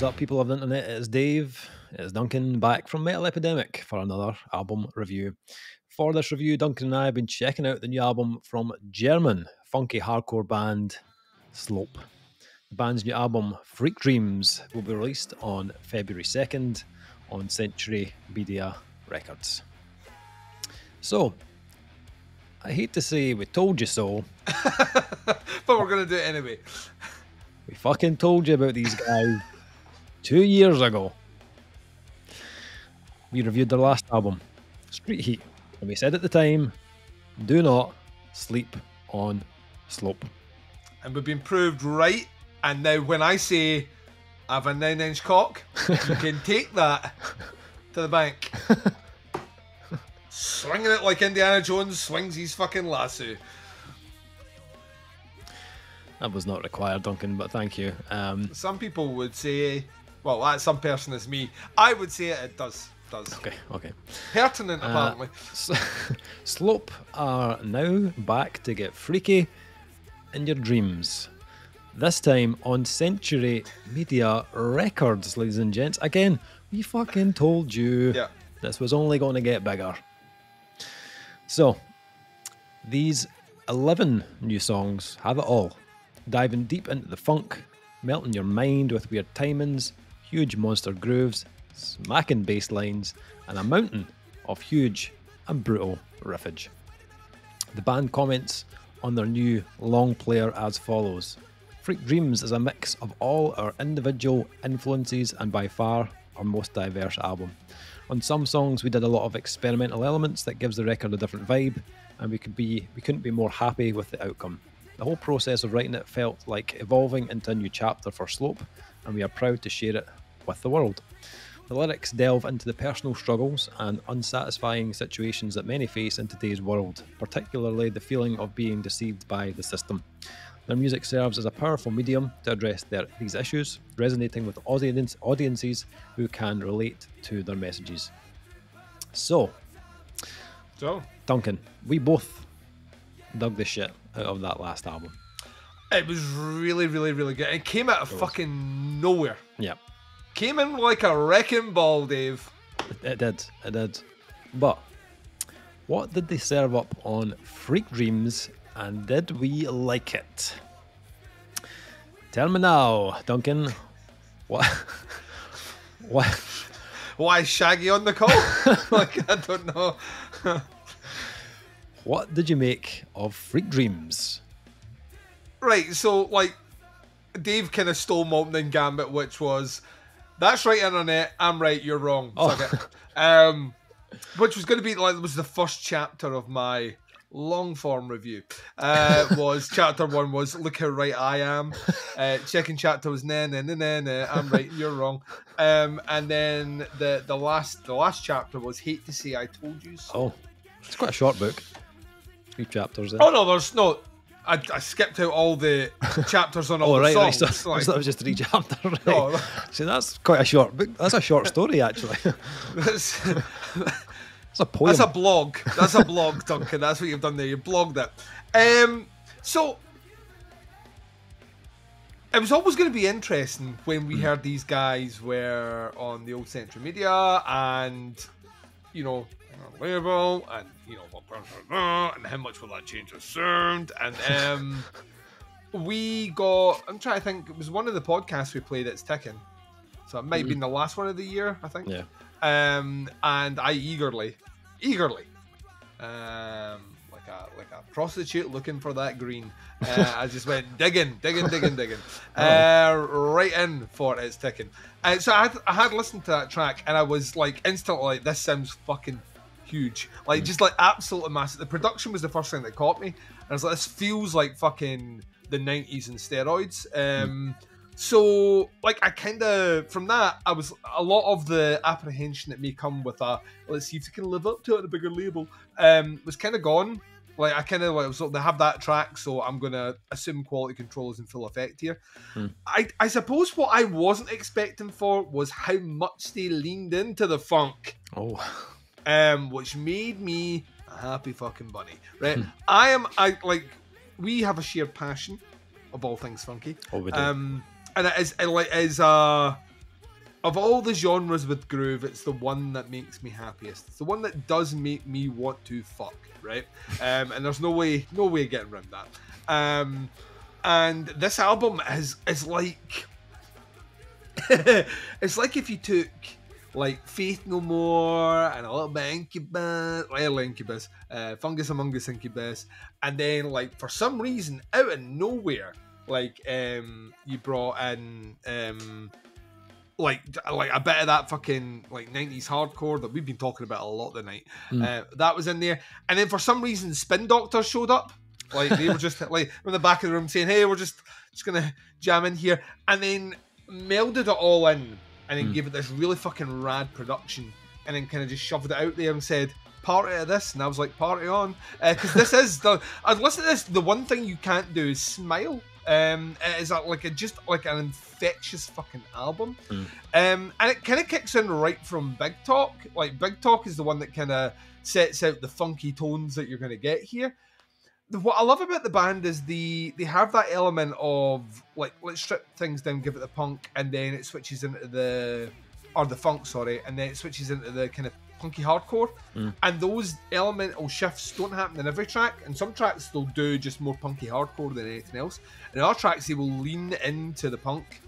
What is up, people of the internet? It's Dave, it's Duncan, back from Metal Epidemic for another album review. For this review, Duncan and I have been checking out the new album from German funky hardcore band Slope. The band's new album, Freak Dreams, will be released on February 2nd on Century Media Records. So, I hate to say we told you so, but we're going to do it anyway. We fucking told you about these guys 2 years ago. We reviewed their last album, Street Heat, and we said at the time, do not sleep on Slope. And we've been proved right, and now when I say I have a 9-inch cock, you can take that to the bank. Swinging it like Indiana Jones swings his fucking lasso. That was not required, Duncan, but thank you. Some people would say, well, that some person is me. I would say it does. Okay. Pertinent, apparently. Slope are now back to get freaky in your dreams. This time on Century Media Records, ladies and gents. Again, we fucking told you this was only going to get bigger. So, these 11 new songs have it all. Diving deep into the funk, melting your mind with weird timings, huge monster grooves, smacking bass lines, and a mountain of huge and brutal riffage. The band comments on their new long player as follows. Freak Dreams is a mix of all our individual influences and by far our most diverse album. On some songs we did a lot of experimental elements that gives the record a different vibe, and we couldn't be more happy with the outcome. The whole process of writing it felt like evolving into a new chapter for Slope, and we are proud to share it with the world. The lyrics delve into the personal struggles and unsatisfying situations that many face in today's world, particularly the feeling of being deceived by the system. Their music serves as a powerful medium to address these issues, resonating with audiences who can relate to their messages. So, Duncan, we both dug the shit out of that last album. It was really, really, really good. It came out of fucking nowhere. Yeah. Came in like a wrecking ball, Dave. It did. But what did they serve up on Freak Dreams, and did we like it? Tell me now, Duncan. What? Why Shaggy on the call? Like, I don't know. What did you make of Freak Dreams? Right, so, like, Dave kind of stole my opening gambit, which was, that's right, internet, I'm right, you're wrong. Which was going to be, like, it was the first chapter of my long-form review. Was chapter 1 was, look how right I am. Second chapter was, nah, I'm right, you're wrong. And then the last chapter was, hate to say I told you so. Oh, it's quite a short book. 3 chapters there. Oh, no, there's no... I skipped out all the chapters on all the songs. Right. So that was just 3 chapters. Right. Oh. See, that's quite a short book. That's a short story, actually. That's a poem. That's a blog. That's a blog, Duncan. That's what you've done there. You blogged it. So it was always going to be interesting when we heard these guys were on the old Century Media and, you know, label and, you know, and how much will that change the sound? And I'm trying to think, it was one of the podcasts we played that's ticking. So it might have been the last one of the year, I think. Yeah. And I eagerly, like a prostitute looking for that green. I just went digging, right in for it's ticking. And so I had listened to that track, and I was like instantly like, this sounds fucking huge, like just like absolutely massive. The production was the first thing that caught me, and I was like, this feels like fucking the 90s in steroids. So, like, I kind of, from that, I was, a lot of the apprehension that may come with let's see if they can live up to it on a bigger label, was kind of gone. Like, I kind of, like, so they have that track, so I'm going to assume quality control is in full effect here. I suppose what I wasn't expecting for was how much they leaned into the funk. Which made me a happy fucking bunny, right? We have a shared passion of all things funky. Oh, we do. And it is of all the genres with groove, it's the one that makes me happiest. It's the one that does make me want to fuck, right? And there's no way getting around that. And this album is like it's like if you took like Faith No More and a little bit of Incubus, Incubus, Fungus Among Us Incubus, and then like for some reason out of nowhere, like you brought in like a bit of that fucking like 90s hardcore that we've been talking about a lot tonight. That was in there, and then for some reason Spin Doctors showed up. Like they were just like in the back of the room saying, "Hey, we're just gonna jam in here," and then melded it all in, and then gave it this really fucking rad production, and then kind of just shoved it out there and said, "Party to this," and I was like, "Party on," because this is the. I'd listen to this. The one thing you can't do is smile. It is just like an infectious fucking album, and it kind of kicks in right from Big Talk. Like Big Talk is the one that kind of sets out the funky tones that you're going to get here. What I love about the band is they have that element of like, let's strip things down, give it the punk, and then it switches into the funk, sorry, and then it switches into the kind of punky hardcore. And those elemental shifts don't happen in every track. And some tracks they'll do just more punky hardcore than anything else. And in other tracks they will lean into the punk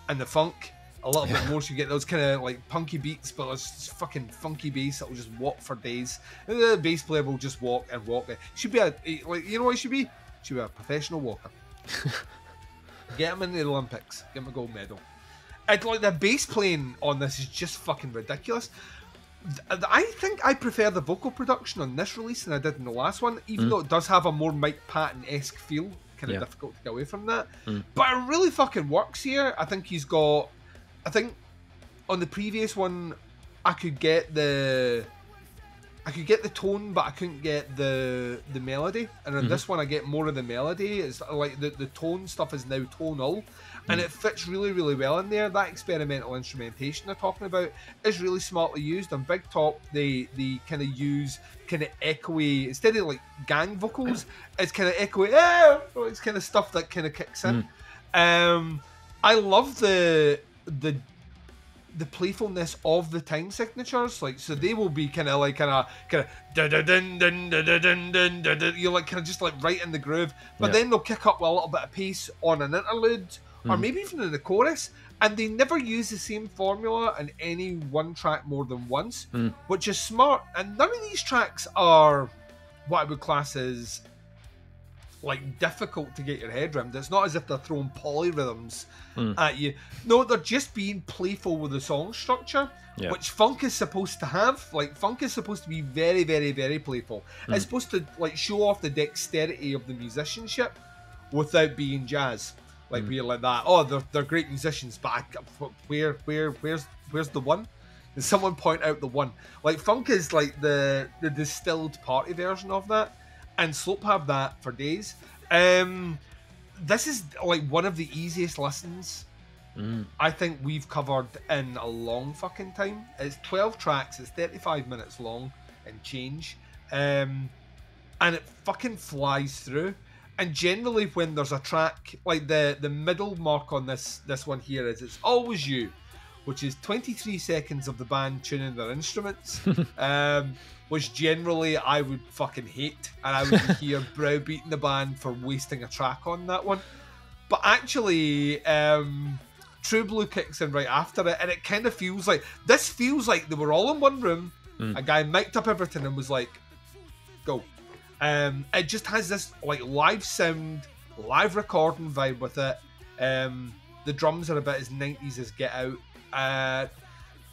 and the funk a little bit more, so you get those kind of like punky beats, but there's fucking funky bass that will just walk for days. And the bass player will just walk and walk. Should be what he should be? Should be a professional walker. Get him in the Olympics. Get him a gold medal. And like the bass playing on this is just fucking ridiculous. I think I prefer the vocal production on this release than I did in the last one, even though it does have a more Mike Patton-esque feel. Kind of difficult to get away from that. But it really fucking works here. I think on the previous one, I could get the tone, but I couldn't get the melody. And on this one, I get more of the melody. It's like the tone stuff is now tonal, and it fits really, really well in there. That experimental instrumentation they're talking about is really smartly used. On Big Top, they kind of use kind of echoey, instead of like gang vocals, it's kind of echoey. It's kind of stuff that kind of kicks in. I love the playfulness of the time signatures, like, so they will be kind of you're like kind of just like right in the groove, but then they'll kick up with a little bit of pace on an interlude, or maybe even in the chorus, and they never use the same formula in any one track more than once, which is smart. And none of these tracks are what I would class as like difficult to get your head around. It's not as if they're throwing polyrhythms at you. No, they're just being playful with the song structure, which funk is supposed to have. Like, funk is supposed to be very, very, very playful. It's supposed to like show off the dexterity of the musicianship without being jazz. Like, we're like that. Oh, they're great musicians, but where's the one? Did someone point out the one? Like, funk is like the distilled party version of that. And Slope have that for days. This is like one of the easiest listens I think we've covered in a long fucking time. It's 12 tracks, it's 35 minutes long and change. And it fucking flies through. And generally when there's a track, like the middle mark on this one here is It's Always You, which is 23 seconds of the band tuning their instruments. Which generally I would fucking hate, and I would be here browbeating the band for wasting a track on that one. But actually, True Blue kicks in right after it, and it kind of feels like they were all in one room. A guy mic'd up everything and was like, "Go." It just has this like live sound, live recording vibe with it. The drums are a bit as 90s as Get Out.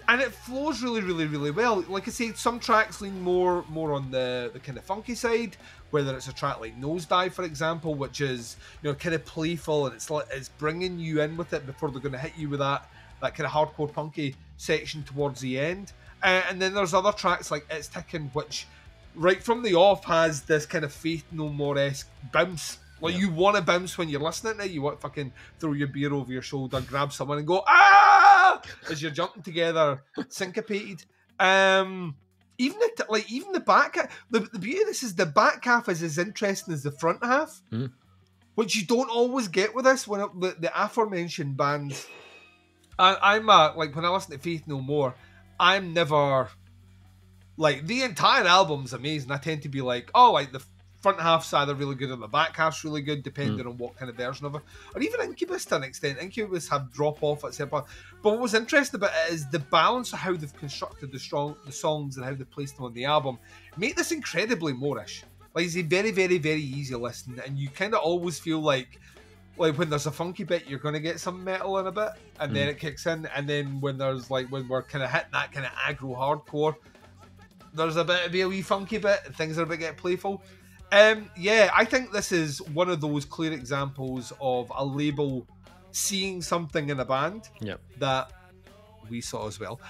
And it flows really, really, really well. Like I say, some tracks lean more on the kind of funky side, whether it's a track like Nosedive, for example, which is, you know, kind of playful, and it's bringing you in with it before they're going to hit you with that kind of hardcore punky section towards the end. And then there's other tracks like It's Ticking, which right from the off has this kind of Faith No More-esque bounce. Like, you want to bounce when you're listening to it. You want to fucking throw your beer over your shoulder, grab someone and go, "Ah!" as you're jumping together, syncopated. Even the back, the beauty of this is the back half is as interesting as the front half, which you don't always get with this. When the aforementioned bands I'm like when I listen to Faith No More, I'm never like the entire album's amazing. I tend to be like, oh, like the front half's either really good or the back half's really good, depending on what kind of version of it. Or even Incubus to an extent. Incubus have drop off at certain point. But what was interesting about it is the balance of how they've constructed the songs and how they placed them on the album make this incredibly Moorish. Like it's a very, very, very easy listen, and you kind of always feel like when there's a funky bit, you're going to get some metal in a bit, and then it kicks in, and then when we're kind of hitting that kind of aggro hardcore, there's a bit to be a wee funky bit, and things are a bit get playful. Yeah, I think this is one of those clear examples of a label seeing something in a band that we saw as well.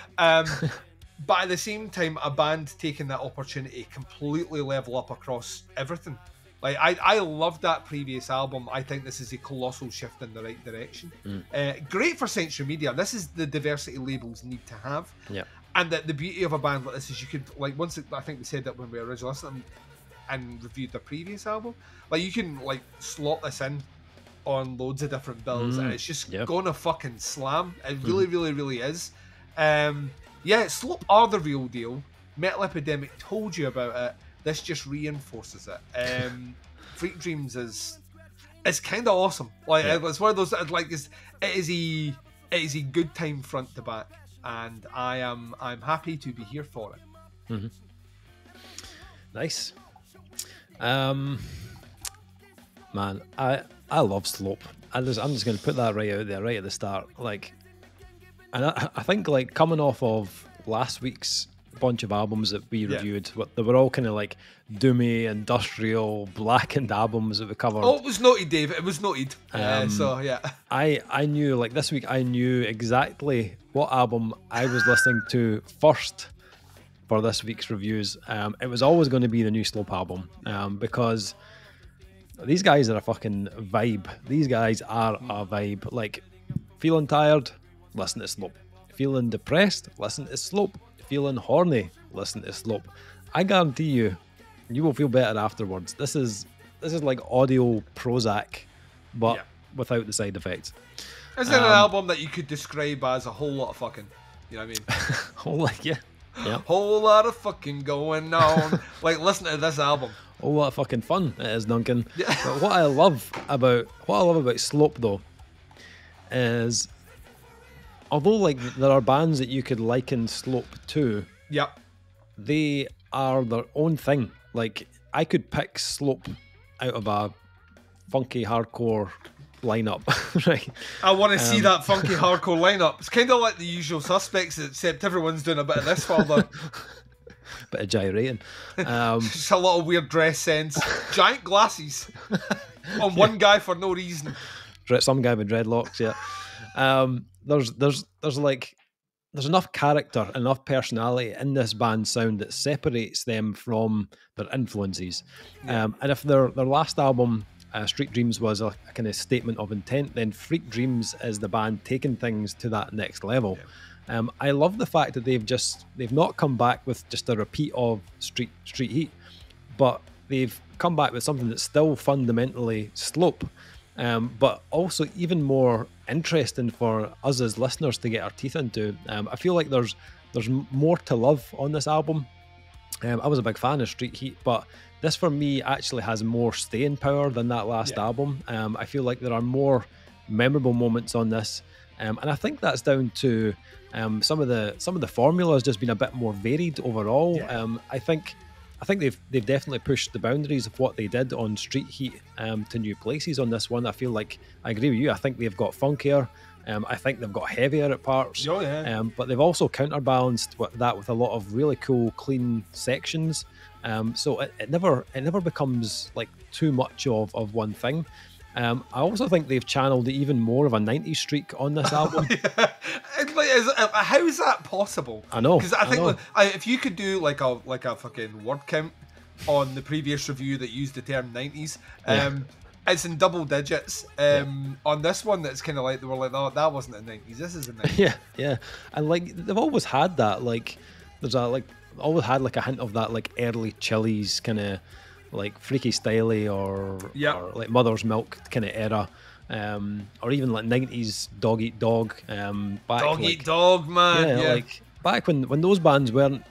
But at the same time, a band taking that opportunity to completely level up across everything. Like I love that previous album. I think this is a colossal shift in the right direction. Great for Century Media. This is the diversity labels need to have. Yeah. And that the beauty of a band like this is you could I think we said that when we originally listened and reviewed the previous album. Like you can like slot this in on loads of different bills and it's just gonna fucking slam. It really, really, really is. Yeah, Slope are the real deal. Metal Epidemic told you about it. This just reinforces it. Freak Dreams is kind of awesome. Like it's one of those like it is a good time front to back, and I'm happy to be here for it. Nice. Man, I love Slope. I'm just going to put that right out there, right at the start. Like, and I think like coming off of last week's bunch of albums that we reviewed, they were all kind of like doomy, industrial, blackened albums that we covered. Oh, it was noted, Dave. It was noted. So yeah, I knew like this week I knew exactly what album I was listening to first for this week's reviews. It was always going to be the new Slope album, because these guys are a fucking vibe. These guys are a vibe. Like, feeling tired, listen to Slope. Feeling depressed, listen to Slope. Feeling horny, listen to Slope. I guarantee you will feel better afterwards. This is like audio Prozac, but without the side effects. Is it an album that you could describe as a whole lot of fucking? You know what I mean? Whole like whole lot of fucking going on. Like, listen to this album. Oh, what a fucking fun it is, Duncan. Yeah. But what I love about Slope though is, although like there are bands that you could liken Slope to, they are their own thing. Like, I could pick Slope out of a funky hardcore lineup, right? I want to see that funky hardcore lineup. It's kind of like The Usual Suspects, except everyone's doing a bit of this further. Bit of gyrating. Just a lot of weird dress sense. Giant glasses on one guy for no reason. Some guy with dreadlocks, there's enough character, enough personality in this band's sound that separates them from their influences. And if their last album, Street Dreams, was a kind of statement of intent, then Freak Dreams is the band taking things to that next level. I love the fact that they've not come back with just a repeat of Street Heat, but they've come back with something that's still fundamentally Slope, but also even more interesting for us as listeners to get our teeth into. I feel like there's more to love on this album. I was a big fan of Street Heat, but this for me actually has more staying power than that last album. I feel like there are more memorable moments on this, and I think that's down to some of the formulas just being a bit more varied overall. I think they've definitely pushed the boundaries of what they did on Street Heat to new places on this one. I feel like I agree with you. I think they've got funkier. I think they've got heavier at parts. But they've also counterbalanced that with a lot of really cool, clean sections. So it never becomes like too much of one thing. I also think they've channeled even more of a 90s streak on this album. How is that possible? I know. Because I think if you could do like a fucking word count on the previous review that used the term 90s, it's in double digits. On this one, that's kind of like they were like, "Oh, that wasn't the 90s. This is the 90s." Yeah. And like they've always had that. Like there's always had like a hint of that like early Chili's kind of like Freaky Styley or like Mother's Milk kind of era. or even like 90s Dog Eat Dog. Back, Dog like, Eat Dog, man. Yeah. Like back when those bands weren't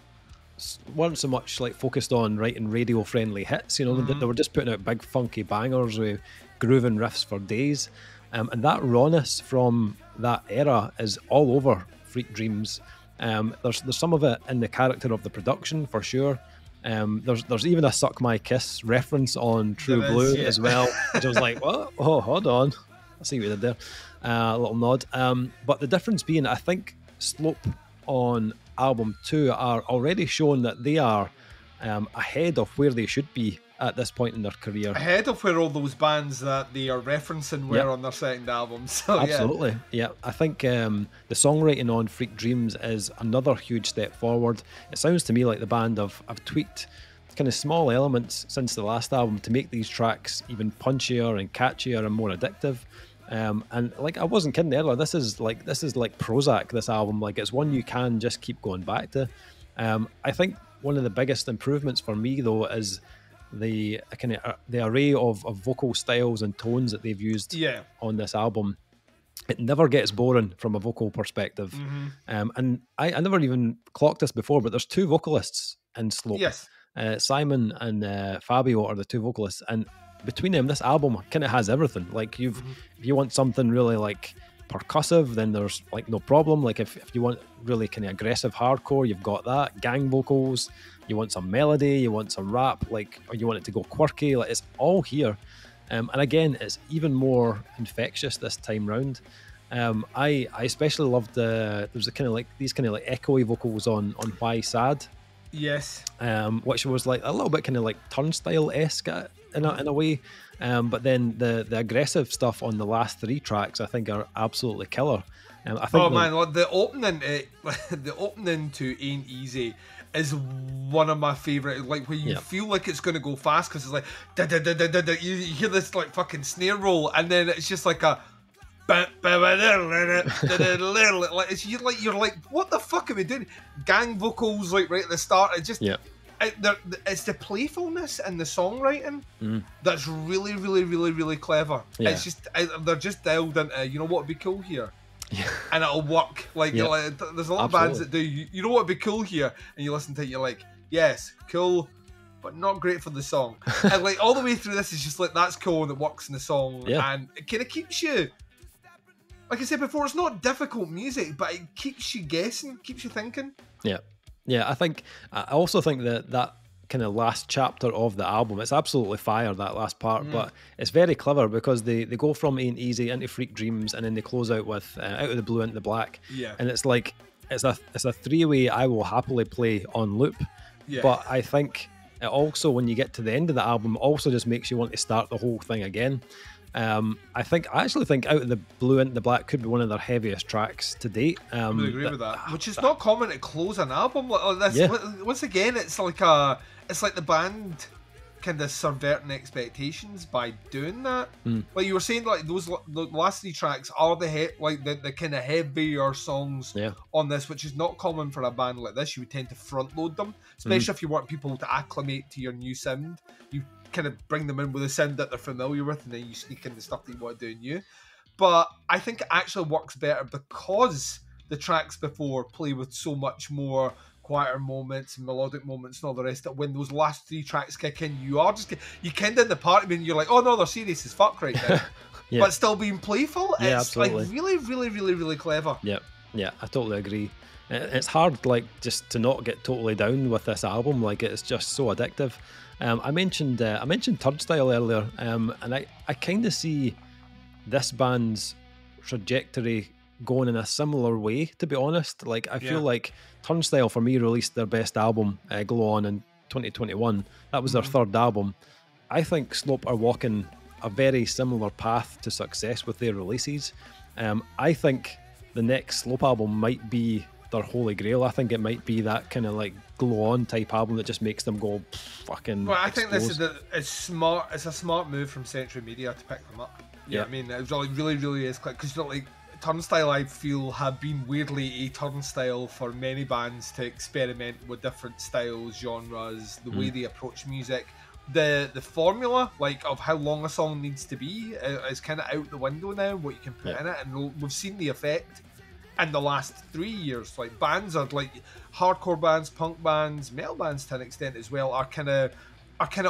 so much like focused on writing radio friendly hits, you know, they were just putting out big funky bangers with grooving riffs for days. And that rawness from that era is all over Freak Dreams. There's some of it in the character of the production for sure. There's even a Suck My Kiss reference on True Blue as well, which I was like, what? Oh, hold on, I see what you did there. A little nod. But the difference being, I think Slope on album 2 are already showing that they are ahead of where they should be at this point in their career. Ahead of where all those bands that they are referencing were on their second album. So, absolutely. Yeah. I think the songwriting on Freak Dreams is another huge step forward. It sounds to me like the band have tweaked kind of small elements since the last album to make these tracks even punchier and catchier and more addictive. And like I wasn't kidding earlier, this is like Prozac, this album. Like it's one you can just keep going back to. I think one of the biggest improvements for me though is the array of vocal styles and tones that they've used on this album. It never gets boring from a vocal perspective. And I never even clocked this before, but there's 2 vocalists in Slope. Yes. Simon and Fabio are the 2 vocalists, and between them this album kind of has everything. Like if you want something really like percussive, then there's like no problem. Like if you want really kind of aggressive hardcore, you've got that. Gang vocals, you want some melody, you want some rap, like, or you want it to go quirky, like it's all here. And again, it's even more infectious this time round. I especially loved there's a kind of like these kind of like echoey vocals on Why Sad. Yes. Which was like a little bit kind of like Turnstile-esque in a way. But then the aggressive stuff on the last 3 tracks I think are absolutely killer. I think the opening to Ain't Easy is one of my favourite, like where you feel like it's going to go fast because it's like da, da, da, da, da, da. You hear this like fucking snare roll and then it's just like a like you're like, what the fuck are we doing? Gang vocals like right at the start. It just it's the playfulness and the songwriting that's really, really, really, really clever. It's just they're just dialed into, you know what would be cool here, and it'll work. Like, there's a lot of bands that do. You know what would be cool here, and you listen to it, you're like, yes, cool, but not great for the song. And like all the way through this is just like that's cool and it works in the song, and it kind of keeps you. Like I said before, it's not difficult music, but it keeps you guessing, keeps you thinking. Yeah, I also think that kind of last chapter of the album, it's absolutely fire, that last part, but it's very clever because they go from Ain't Easy into Freak Dreams and then they close out with Out of the Blue into the Black. Yeah. And it's like, it's a 3-way I will happily play on loop. Yeah. But I think it also, when you get to the end of the album, also just makes you want to start the whole thing again. I actually think Out of the Blue into the Black could be one of their heaviest tracks to date. I really agree with that. Which is not common to close an album like this. Yeah. Once again, it's like the band kind of subverting expectations by doing that. Like you were saying, like the last 3 tracks are the kind of heavier songs on this, which is not common for a band like this. You would tend to front load them, especially if you want people to acclimate to your new sound. You kind of bring them in with a sound that they're familiar with, and then you sneak in the stuff that you want to do new. But I think it actually works better because the tracks before play with so much more quieter moments and melodic moments and all the rest. That when those last 3 tracks kick in, you kind of in the party and you're like, oh no, they're serious as fuck right now. But still being playful. It's absolutely. Like really, really, really, really clever. Yeah, I totally agree. It's hard, like, just to not get totally down with this album. Like, it's just so addictive. I mentioned Turnstile earlier, and I kind of see this band's trajectory going in a similar way, to be honest. Like, I feel like Turnstile, for me, released their best album, Glow On, in 2021. That was their 3rd album. I think Slope are walking a very similar path to success with their releases. I think the next Slope album might be their holy grail. I think it might be that kind of like Glow On type album that just makes them go fucking. Well, I think this is smart. It's a smart move from Century Media to pick them up. Yeah, I mean, it really, really is quick because like Turnstile, I feel, have been weirdly a turnstile for many bands to experiment with different styles, genres, the way they approach music, the formula like of how long a song needs to be is kind of out the window now. What you can put in it, and we've seen the effect in the last 3 years. Like bands are like hardcore bands, punk bands, metal bands to an extent as well are kind of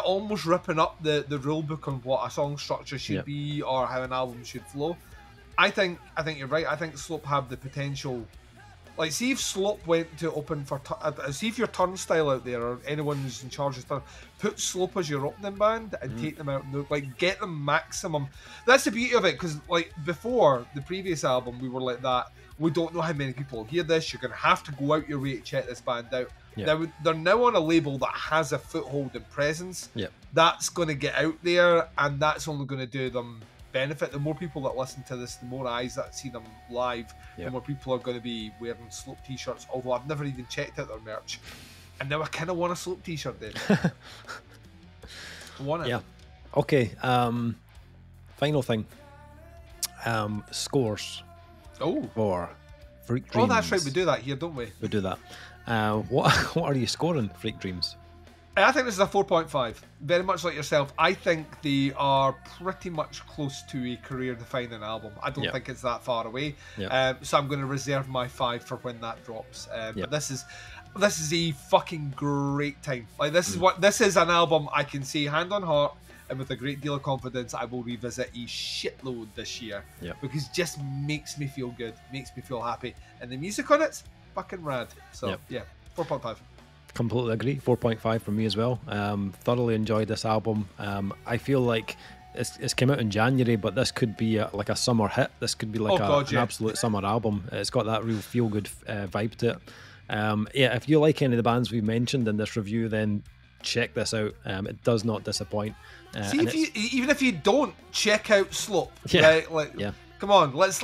almost ripping up the rule book on what a song structure should be or how an album should flow. I think you're right. I think Slope have the potential. Like, see if Slope went to open for... see if you're Turnstile out there, or anyone who's in charge of stuff, put Slope as your opening band and take them out. Like, get them maximum. That's the beauty of it, because, like, before the previous album, we were like that. We don't know how many people hear this. You're going to have to go out your way to check this band out. They're now on a label that has a foothold and presence. That's going to get out there, and that's only going to do them benefit. The more people that listen to this, the more eyes that see them live, the more people are going to be wearing Slope t-shirts, although I've never even checked out their merch, and now I kind of want a Slope t-shirt then. I want it. Okay, final thing, scores for Freak Dreams. Oh, that's right, we do that here, don't we? We do that. What are you scoring Freak Dreams? I think this is a 4.5. Very much like yourself. I think they are pretty much close to a career-defining album. I don't think it's that far away. So I'm going to reserve my 5 for when that drops. But this is a fucking great time. Like this is an album I can say hand on heart and with a great deal of confidence I will revisit a shitload this year. Because it just makes me feel good, makes me feel happy, and the music on it's fucking rad. So yeah, 4.5. Completely agree. 4.5 from me as well. Thoroughly enjoyed this album. I feel like it's came out in January, but this could be like a summer hit. This could be like an absolute summer album. It's got that real feel-good vibe to it. If you like any of the bands we mentioned in this review, then check this out. It does not disappoint. See, even if you don't, check out Slope. Right? Come on, let's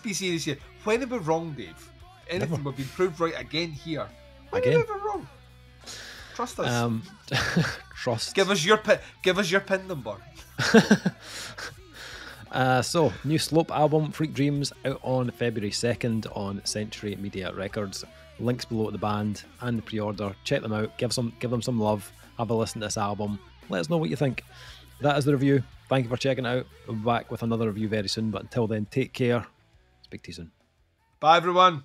be serious here. When are we wrong, Dave? Anything we've been proved right again here. Again, never wrong. Trust us. Trust. Give us your pin number. So, new Slope album, Freak Dreams, out on February 2nd on Century Media Records. Links below at the band and the pre-order. Check them out. Give them some love. Have a listen to this album. Let us know what you think. That is the review. Thank you for checking it out. We'll be back with another review very soon. But until then, take care. Speak to you soon. Bye, everyone.